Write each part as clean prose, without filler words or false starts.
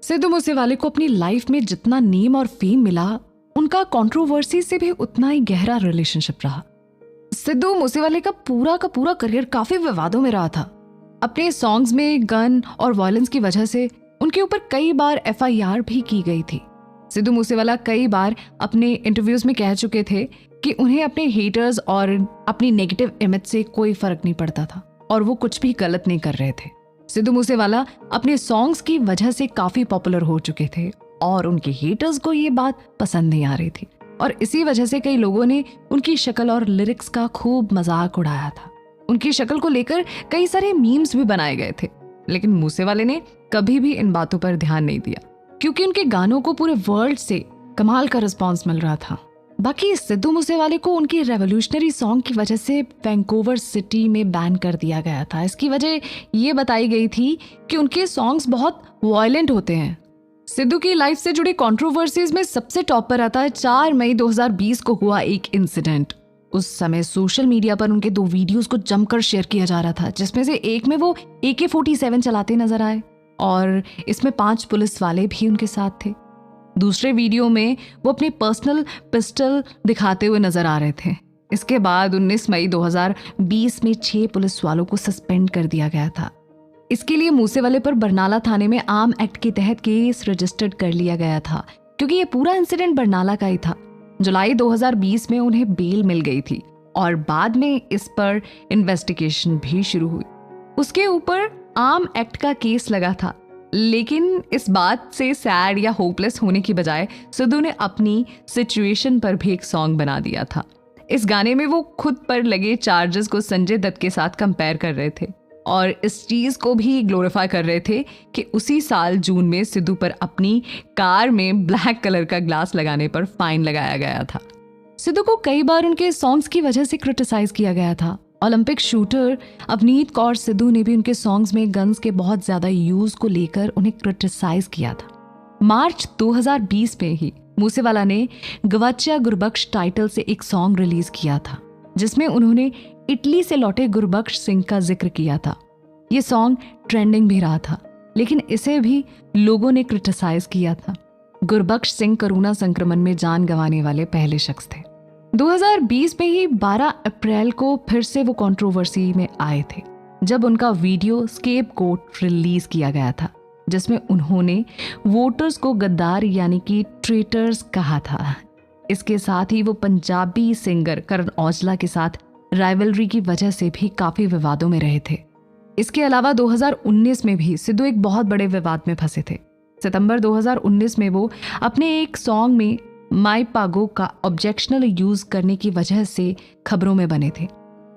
सिद्धू मूसेवाले को अपनी लाइफ में जितना नेम और फेम मिला, उनका कंट्रोवर्सी से भी उतना ही गहरा रिलेशनशिप रहा। सिद्धू मूसेवाले का पूरा करियर काफी विवादों में रहा था। अपने सॉन्ग्स में गन और वायलेंस की वजह से उनके ऊपर कई बार FIR भी की गई थी। सिद्धू मूसेवाला कई बार अपने इंटरव्यूज में कह चुके थे कि उन्हें अपने हेटर्स और अपनी नेगेटिव इमेज से कोई फर्क नहीं पड़ता था और वो कुछ भी गलत नहीं कर रहे थे। सिद्धू मूसेवाला अपने सॉन्ग्स की वजह से काफी पॉपुलर हो चुके थे और उनके हेटर्स को ये बात पसंद नहीं आ रही थी और इसी वजह से कई लोगों ने उनकी शक्ल और लिरिक्स का खूब मजाक उड़ाया था। उनकी शक्ल को लेकर कई सारे मीम्स भी बनाए गए थे, लेकिन मूसेवाले ने कभी भी इन बातों पर ध्यान नहीं दिया क्योंकि उनके गानों को पूरे वर्ल्ड से कमाल का रिस्पॉन्स मिल रहा था। बाकी सिद्धू मूसेवाले को उनकी रेवोल्यूशनरी सॉन्ग की वजह से वैंकूवर सिटी में बैन कर दिया गया था। इसकी वजह ये बताई गई थी कि उनके सॉन्ग्स बहुत वायलेंट होते हैं। सिद्धू की लाइफ से जुड़ी कंट्रोवर्सीज में सबसे टॉप पर आता है 4 मई 2020 को हुआ एक इंसिडेंट। उस समय सोशल मीडिया पर उनके 2 वीडियोस को जमकर शेयर किया जा रहा था, जिसमें से एक में वो AK-47 चलाते नजर आए और इसमें 5 पुलिस वाले भी उनके साथ थे। दूसरे वीडियो में वो अपने पर्सनल पिस्टल दिखाते हुए नजर आ रहे थे। इसके बाद 19 मई 2020 में 6 पुलिस वालों को सस्पेंड कर दिया गया था। इसके लिए मूसेवाले पर बरनाला थाने में आर्म एक्ट के तहत केस रजिस्टर्ड कर लिया गया था क्योंकि ये पूरा इंसिडेंट बरनाला का ही था। जुलाई 2020 में उन्हें बेल मिल गई थी और बाद में इस पर इन्वेस्टिगेशन भी शुरू हुई। उसके ऊपर आर्म एक्ट का केस लगा था, लेकिन इस बात से सैड या होपलेस होने की बजाय सिद्धू ने अपनी सिचुएशन पर भी एक सॉन्ग बना दिया था। इस गाने में वो खुद पर लगे चार्जेस को संजय दत्त के साथ कंपेयर कर रहे थे और इस चीज को भी ग्लोरीफाई कर रहे थे कि उसी साल जून में सिद्धू पर अपनी कार में ब्लैक कलर का ग्लास लगाने पर फाइन लगाया गया था। सिद्धू को कई बार उनके सॉन्ग्स की वजह से क्रिटिसाइज किया गया था। ओलंपिक शूटर अवनीत कौर सिद्धू ने भी उनके सॉन्ग्स में गन्स के बहुत ज्यादा यूज को लेकर उन्हें क्रिटिसाइज किया था। मार्च 2020 में ही मूसेवाला ने गवाचिया गुरबख्श टाइटल से एक सॉन्ग रिलीज किया था, जिसमें उन्होंने इटली से लौटे गुरबख्श सिंह का जिक्र किया था। ये सॉन्ग ट्रेंडिंग भी रहा था, लेकिन इसे भी लोगों ने क्रिटिसाइज किया था। गुरबख्श सिंह कोरोना संक्रमण में जान गंवाने वाले पहले शख्स थे। 2020 में ही 12 अप्रैल को फिर से वो कंट्रोवर्सी में आए थे, जब उनका वीडियो स्केपगोट रिलीज किया गया था, जिसमें उन्होंने वोटर्स को गद्दार यानी कि ट्रेटर्स कहा था। इसके साथ ही वो पंजाबी सिंगर करण औजला के साथ राइवलरी की वजह से भी काफी विवादों में रहे थे। इसके अलावा 2019 में भी सिद्धू एक बहुत बड़े विवाद में फंसे थे। सितंबर 2019 में वो अपने एक सॉन्ग में माई पागो का ऑब्जेक्शनल यूज करने की वजह से खबरों में बने थे।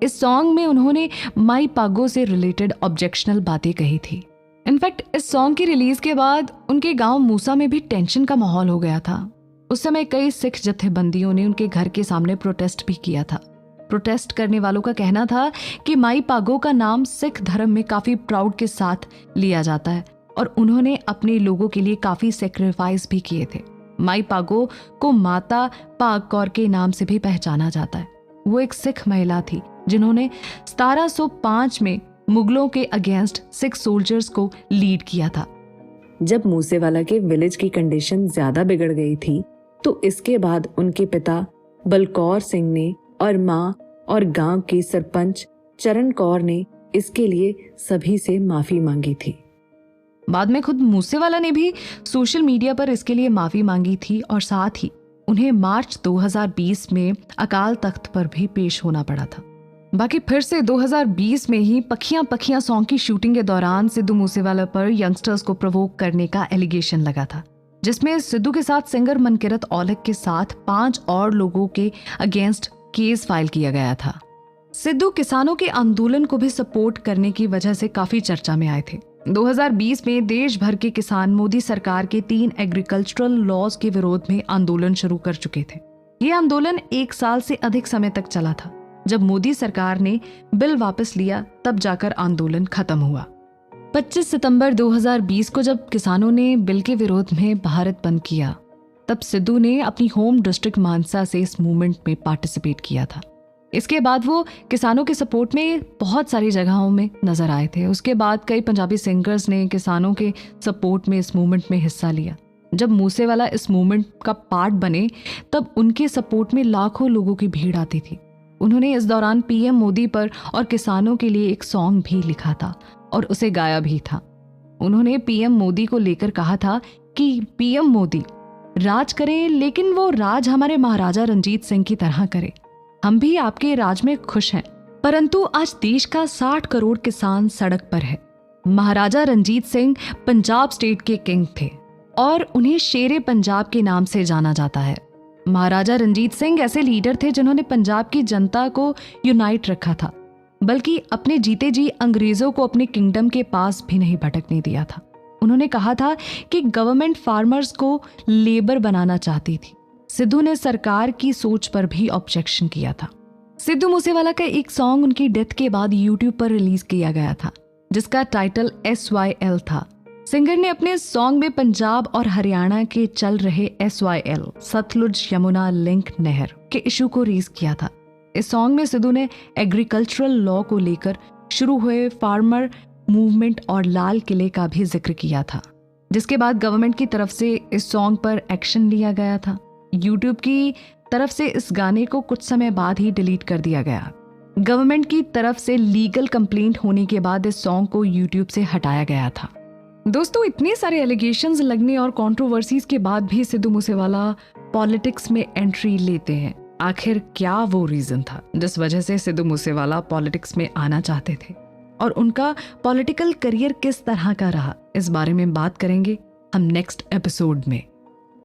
इस सॉन्ग में उन्होंने माई पागो से रिलेटेड ऑब्जेक्शनल बातें कही थी। इनफैक्ट इस सॉन्ग की रिलीज के बाद उनके गांव मूसा में भी टेंशन का माहौल हो गया था। उस समय कई सिख जत्थेबंदियों ने उनके घर के सामने प्रोटेस्ट भी किया था। प्रोटेस्ट करने वालों का कहना था कि माई पागो का नाम सिख धर्म में काफी प्राउड के साथ लिया जाता है और उन्होंने अपने लोगों के लिए काफी सेक्रीफाइस भी किए थे। माई पागो को माता पाग कौर के नाम से भी पहचाना जाता है। वो एक सिख महिला थी जिन्होंने 1705 में मुगलों के अगेंस्ट सिख सोल्जर्स को लीड किया था। जब मूसेवाला के विलेज की कंडीशन ज्यादा बिगड़ गई थी, तो इसके बाद उनके पिता बलकौर सिंह ने और माँ और गांव के सरपंच चरण कौर ने इसके लिए सभी से माफी मांगी थी। बाद में खुद मूसेवाला ने भी सोशल मीडिया पर इसके लिए माफी मांगी थी और साथ ही उन्हें मार्च 2020 में अकाल तख्त पर भी पेश होना पड़ा था। बाकी फिर से 2020 में ही पखियां पखियां सॉन्ग की शूटिंग के दौरान सिद्धू मूसेवाला पर यंगस्टर्स को प्रोवोक करने का एलिगेशन लगा था, जिसमें सिद्धू के साथ सिंगर मनकिरत औलख के साथ 5 और लोगों के अगेंस्ट केस फाइल किया गया था। सिद्धू किसानों के आंदोलन को भी सपोर्ट करने की वजह से काफी चर्चा में आए थे। 2020 में देश भर के किसान मोदी सरकार के 3 एग्रीकल्चरल लॉज के विरोध में आंदोलन शुरू कर चुके थे। ये आंदोलन 1 साल से अधिक समय तक चला था। जब मोदी सरकार ने बिल वापस लिया, तब जाकर आंदोलन खत्म हुआ। 25 सितंबर 2020 को जब किसानों ने बिल के विरोध में भारत बंद किया, तब सिद्धू ने अपनी होम डिस्ट्रिक्ट मानसा से इस मूवमेंट में पार्टिसिपेट किया था। इसके बाद वो किसानों के सपोर्ट में बहुत सारी जगहों में नजर आए थे। उसके बाद कई पंजाबी सिंगर्स ने किसानों के सपोर्ट में इस मूवमेंट में हिस्सा लिया। जब मूसेवाला इस मूवमेंट का पार्ट बने तब उनके सपोर्ट में लाखों लोगों की भीड़ आती थी। उन्होंने इस दौरान पीएम मोदी पर और किसानों के लिए एक सॉन्ग भी लिखा था और उसे गाया भी था। उन्होंने पीएम मोदी को लेकर कहा था कि पीएम मोदी राज करें, लेकिन वो राज हमारे महाराजा रंजीत सिंह की तरह करे। हम भी आपके राज में खुश हैं, परंतु आज देश का 60 करोड़ किसान सड़क पर है। महाराजा रंजीत सिंह पंजाब स्टेट के किंग थे और उन्हें शेरे पंजाब के नाम से जाना जाता है। महाराजा रंजीत सिंह ऐसे लीडर थे जिन्होंने पंजाब की जनता को यूनाइट रखा था, बल्कि अपने जीते जी अंग्रेजों को अपने किंगडम के पास भी नहीं भटकने दिया था। उन्होंने कहा था कि गवर्नमेंट फार्मर्स को लेबर बनाना चाहती थी। सिद्धू ने सरकार की सोच पर भी ऑब्जेक्शन किया था। सिद्धू मूसेवाला का एक सॉन्ग उनकी डेथ के बाद यूट्यूब पर रिलीज किया गया था, जिसका टाइटल SYL था। सिंगर ने अपने सॉन्ग में पंजाब और हरियाणा के चल रहे SYL सतलुज यमुना लिंक नहर के इशू को रेज किया था। इस सॉन्ग में सिद्धू ने एग्रीकल्चरल लॉ को लेकर शुरू हुए फार्मर मूवमेंट और लाल किले का भी जिक्र किया था, जिसके बाद गवर्नमेंट की तरफ से इस सॉन्ग पर एक्शन लिया गया था। यूट्यूब की तरफ से इस गाने को कुछ समय बाद ही डिलीट कर दिया गया। गवर्नमेंट की तरफ से लीगल कंप्लेंट होने के बाद इस सॉन्ग को यूट्यूब से हटाया गया था। दोस्तों, इतने सारे एलिगेशंस लगने और कंट्रोवर्सीज के बाद भी सिद्धू मूसेवाला पॉलिटिक्स में एंट्री लेते हैं। आखिर क्या वो रीजन था जिस वजह से सिद्धू मूसेवाला पॉलिटिक्स में आना चाहते थे, और उनका पॉलिटिकल करियर किस तरह का रहा, इस बारे में बात करेंगे हम नेक्स्ट एपिसोड में।